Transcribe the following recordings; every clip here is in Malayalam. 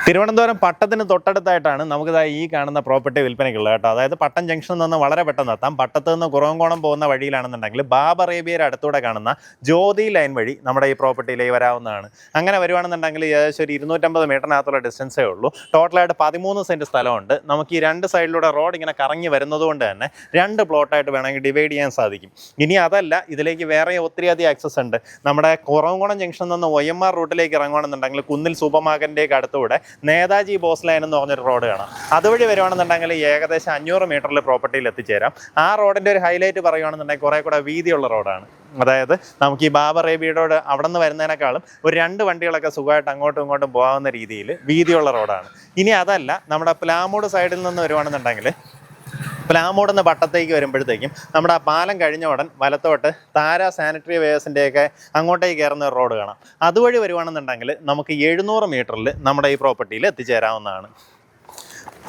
തിരുവനന്തപുരം പട്ടത്തിന് തൊട്ടടുത്തായിട്ടാണ് നമുക്കിതാ ഈ കാണുന്ന പ്രോപ്പർട്ടി വിൽപ്പനയ്ക്കുള്ളത് കേട്ടോ. അതായത് പട്ടം ജംഗ്ഷനിൽ നിന്ന് വളരെ പെട്ടെന്ന് എത്താം. പട്ടത്ത് നിന്ന് കുറവങ്കോണം പോകുന്ന വഴിയിലാണെന്നുണ്ടെങ്കിൽ ബാബറേബിയയുടെ അടുത്തൂടെ കാണുന്ന ജ്യോതി ലൈൻ വഴി നമ്മുടെ ഈ പ്രോപ്പർട്ടിയിലേക്ക് വരാവുന്നതാണ്. അങ്ങനെ വരുവാണെന്നുണ്ടെങ്കിൽ ഏകദേശം ഒരു 250 മീറ്ററിനകത്തുള്ള ഡിസ്റ്റൻസേ ഉള്ളൂ. ടോട്ടലായിട്ട് 13 സെൻറ്റ് സ്ഥലമുണ്ട്. നമുക്ക് ഈ രണ്ട് സൈഡിലൂടെ റോഡ് ഇങ്ങനെ കറങ്ങി വരുന്നത് കൊണ്ട് തന്നെ 2 പ്ലോട്ടായിട്ട് വേണമെങ്കിൽ ഡിവൈഡ് ചെയ്യാൻ സാധിക്കും. ഇനി അതല്ല, ഇതിലേക്ക് വേറെ ഒത്തിരിയധികം ആക്സസ് ഉണ്ട്. നമ്മുടെ കുറവങ്കോണം ജംഗ്ഷനിൽ നിന്ന് OMR റൂട്ടിലേക്ക് ഇറങ്ങുകയാണെന്നുണ്ടെങ്കിൽ കുന്നിൽ സൂപ്പർ മാർക്കറ്റിൻ്റെയൊക്കെ അടുത്തൂടെ നേതാജി ബോസ് ലൈൻ എന്ന് പറഞ്ഞൊരു റോഡ് കാണാം. അതുവഴി വരുവാണെന്നുണ്ടെങ്കിൽ ഏകദേശം 500 മീറ്ററിൽ പ്രോപ്പർട്ടിയിൽ എത്തിച്ചേരാം. ആ റോഡിൻ്റെ ഒരു ഹൈലൈറ്റ് പറയുകയാണെന്നുണ്ടെങ്കിൽ കുറേ കൂടെ വീതിയുള്ള റോഡാണ്. അതായത് നമുക്ക് ഈ ബാബറേബിയോട് അവിടെ നിന്ന് വരുന്നതിനേക്കാളും ഒരു 2 വണ്ടികളൊക്കെ സുഖമായിട്ട് അങ്ങോട്ടും ഇങ്ങോട്ടും പോകാവുന്ന രീതിയിൽ വീതിയുള്ള റോഡാണ്. ഇനി അതല്ല, നമ്മുടെ പ്ലാമൂട് സൈഡിൽ നിന്ന് വരുവാണെന്നുണ്ടെങ്കിൽ പ്ലാമൂട് നിന്ന് പട്ടത്തേക്ക് വരുമ്പോഴത്തേക്കും നമ്മുടെ ആ പാലം കഴിഞ്ഞ ഉടൻ വലത്തോട്ട് താര സാനിറ്ററി വെയേഴ്സിൻ്റെയൊക്കെ അങ്ങോട്ടേക്ക് കയറുന്ന ഒരു റോഡ് കാണാം. അതുവഴി വരുവാണെന്നുണ്ടെങ്കിൽ നമുക്ക് 700 മീറ്ററിൽ നമ്മുടെ ഈ പ്രോപ്പർട്ടിയിൽ എത്തിച്ചേരാവുന്നതാണ്.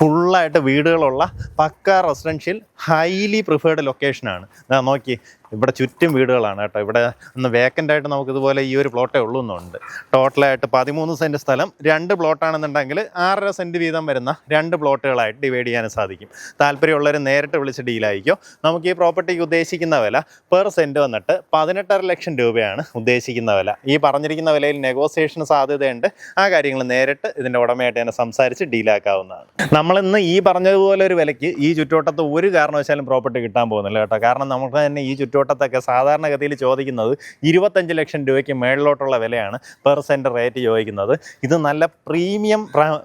ഫുള്ളായിട്ട് വീടുകളുള്ള പക്ക റെസിഡൻഷ്യൽ ഹൈലി പ്രിഫേർഡ് ലൊക്കേഷനാണ്. നോക്കി, ഇവിടെ ചുറ്റും വീടുകളാണ് കേട്ടോ. ഇവിടെ ഒന്ന് വേക്കൻ്റായിട്ട് നമുക്കിതുപോലെ ഈ ഒരു പ്ലോട്ടേ ഉള്ളൂ എന്നുണ്ട്. ടോട്ടലായിട്ട് 13 സെൻറ്റ് സ്ഥലം 2 പ്ലോട്ടാണെന്നുണ്ടെങ്കിൽ 6.5 സെൻറ്റ് വീതം വരുന്ന 2 പ്ലോട്ടുകളായിട്ട് ഡിവൈഡ് ചെയ്യാൻ സാധിക്കും. താല്പര്യമുള്ളവർ നേരിട്ട് വിളിച്ച് ഡീലായിരിക്കും. നമുക്ക് ഈ പ്രോപ്പർട്ടിക്ക് ഉദ്ദേശിക്കുന്ന വില പെർ സെൻറ്റ് വന്നിട്ട് 18.5 ലക്ഷം രൂപയാണ് ഉദ്ദേശിക്കുന്ന വില. ഈ പറഞ്ഞിരിക്കുന്ന വിലയിൽ നെഗോസിയേഷന് സാധ്യതയുണ്ട്. ആ കാര്യങ്ങൾ നേരിട്ട് ഇതിൻ്റെ ഉടമയായിട്ട് തന്നെ സംസാരിച്ച് ഡീലാക്കാവുന്നതാണ്. നമ്മളിന്ന് ഈ പറഞ്ഞതുപോലെ ഒരു വിലയ്ക്ക് ഈ ചുറ്റുവട്ടത്ത് ഒരു കാരണവശാലും പ്രോപ്പർട്ടി കിട്ടാൻ പോകുന്നില്ല കേട്ടോ. കാരണം നമുക്ക് തന്നെ ഈ ചുറ്റുവട്ടത്തൊക്കെ സാധാരണഗതിയിൽ ചോദിക്കുന്നത് 25 ലക്ഷം രൂപയ്ക്ക് മേളിലോട്ടുള്ള വിലയാണ് പെർ സെൻറ്റ് റേറ്റ് ചോദിക്കുന്നത്. ഇത് നല്ല പ്രീമിയം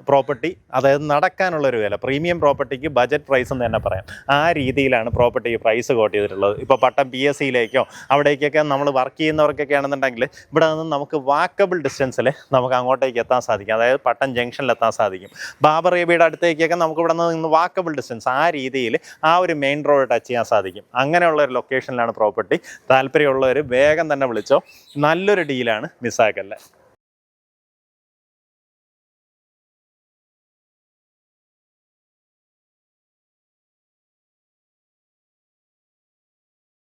പ്രോപ്പർട്ടി, അതായത് നടക്കാനുള്ളൊരു വില. പ്രീമിയം പ്രോപ്പർട്ടിക്ക് ബജറ്റ് പ്രൈസ് എന്ന് തന്നെ പറയാം. ആ രീതിയിലാണ് പ്രോപ്പർട്ടിക്ക് പ്രൈസ് കോട്ട് ചെയ്തിട്ടുള്ളത്. ഇപ്പോൾ പട്ടം PSCയിലേക്കോ അവിടേക്കൊക്കെ നമ്മൾ വർക്ക് ചെയ്യുന്നവർക്കൊക്കെ ആണെന്നുണ്ടെങ്കിൽ ഇവിടെ നിന്ന് നമുക്ക് വാക്കബിൾ ഡിസ്റ്റൻസിൽ നമുക്ക് അങ്ങോട്ടേക്ക് എത്താൻ സാധിക്കും. അതായത് പട്ടം ജംഗ്ഷനിൽ എത്താൻ സാധിക്കും. ബാബറേബിയുടെ അടുത്തേക്കൊക്കെ നമുക്ക് ഇവിടെ നിന്ന് വാക്കബിൾ ഡിസ്റ്റൻസ്, ആ രീതിയിൽ ആ ഒരു മെയിൻ റോഡ് ടച്ച് ചെയ്യാൻ സാധിക്കും. അങ്ങനെയുള്ള ഒരു ലൊക്കേഷനിലാണ് പ്രോപ്പർട്ടി. താല്പര്യമുള്ളവർ വേഗം തന്നെ വിളിച്ചോ. നല്ലൊരു ഡീലാണ്, മിസ്സാക്കല്ലേ.